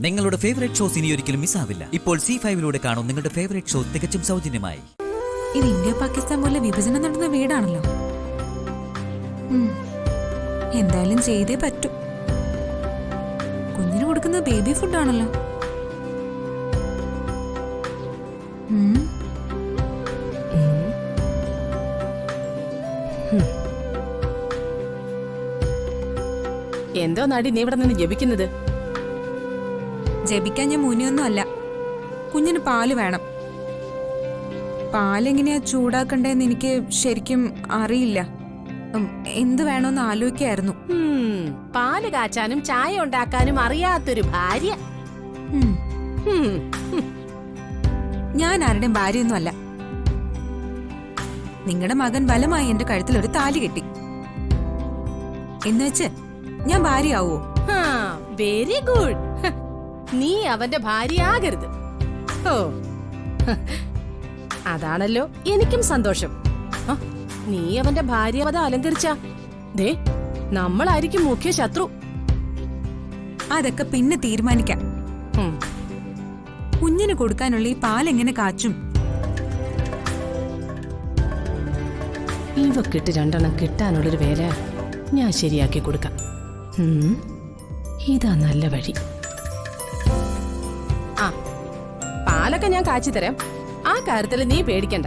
നിങ്ങളുടെ favourite shows ഇനി ഒരിക്കലും മിസ്സാവില്ല. ഇപ്പോൾ C5 കാണും നിങ്ങളുടെ ഫേവറേറ്റ് ഷോ തികച്ചും സൗജന്യമായി. ഇത് ഇന്ത്യ പാകിസ്ഥാൻ പോലെ വിഭജനം നടന്ന വീടാണല്ലോ. എന്തായാലും ചെയ്തേ പറ്റൂ. കുഞ്ഞിന് കൊടുക്കുന്ന ബേബി ഫുഡാണല്ലോ. എന്തോ നാടി നീ ഇവിടെ നിന്ന് ജപിക്കുന്നത്? ജപിക്കാൻ ഞാൻ മുനിയൊന്നും അല്ല. കുഞ്ഞിന് പാല് വേണം. പാലെങ്ങനെയാ ചൂടാക്കണ്ടേന്ന് എനിക്ക് ശരിക്കും അറിയില്ല. എന്ത് വേണോന്ന് ആലോചിക്കായിരുന്നു. പാല് കാച്ചാനും ചായ ഉണ്ടാക്കാനും അറിയാത്തൊരു ഭാര്യ. ഞാൻ ആരുടെയും ഭാര്യയൊന്നും അല്ല. നിങ്ങളുടെ മകൻ ബലമായി എന്റെ കഴുത്തിൽ ഒരു താലി കെട്ടി എന്നുവെച്ച് ഞാൻ ഭാര്യയാവോ? Very good. നീ അവന്റെ ഭാര്യയാകരുത്. ഓ, അതാണല്ലോ എനിക്കും സന്തോഷം. നീ അവന്റെ ഭാര്യവത അലങ്കരിച്ച ദേ നമ്മളായിരിക്കും മുഖ്യ ശത്രു. അതൊക്കെ പിന്നെ തീരുമാനിക്കാം. കുഞ്ഞിന് കൊടുക്കാനുള്ള ഈ പാലെങ്ങനെ കാച്ചും? ഇവക്കിട്ട് രണ്ടെണ്ണം കിട്ടാനുള്ളൊരു വേല ഞാൻ ശരിയാക്കി കൊടുക്കാം. ഇതാ നല്ല വഴി. ആ, പാലൊക്കെ ഞാൻ കാച്ചി തരാം. ആ കാര്യത്തിൽ നീ പേടിക്കണ്ട.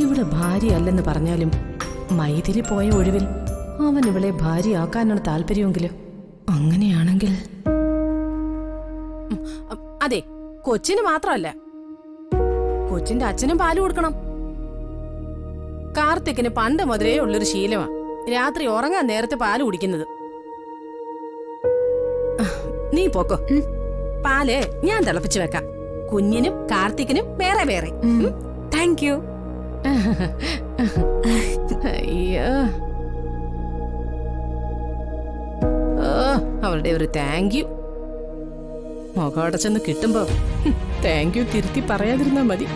ഇവിടെ ഭാര്യയല്ലെന്ന് പറഞ്ഞാലും മൈഥിലി പോയ ഒഴിവിൽ അവൻ ഇവളെ ഭാര്യയാക്കാനാണ് താല്പര്യമെങ്കിലും അങ്ങനെയാണെങ്കിൽ അതെ, കൊച്ചിന് മാത്രമല്ല, കൊച്ചിന്റെ അച്ഛനും പാല് കൊടുക്കണം. കാർത്തിക്കിന് പണ്ട് മുതലേ ഉള്ളൊരു ശീലമാ രാത്രി ഉറങ്ങാൻ നേരത്തെ പാല് കുടിക്കുന്നത്. നീ പോക്കോ, പാല് ഞാൻ തിളപ്പിച്ചു വെക്കാം. കുഞ്ഞിനും കാർത്തിക്കിനും വേറെ വേറെ. Thank you. അയ്യോ, അവളുടെ ഒരു താങ്ക് യു മുഖോടെ ചെന്ന് കിട്ടുമ്പോ താങ്ക് യു തിരുത്തി പറയാതിരുന്നാ മതി.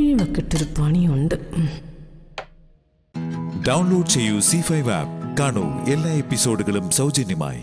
ഇവക്കിട്ടൊരു പണിയുണ്ട്. ഡൗൺലോഡ് ചെയ്യൂ C5 ആപ്പ്. കാണൂ എല്ലാ എപ്പിസോഡുകളും സൗജന്യമായി.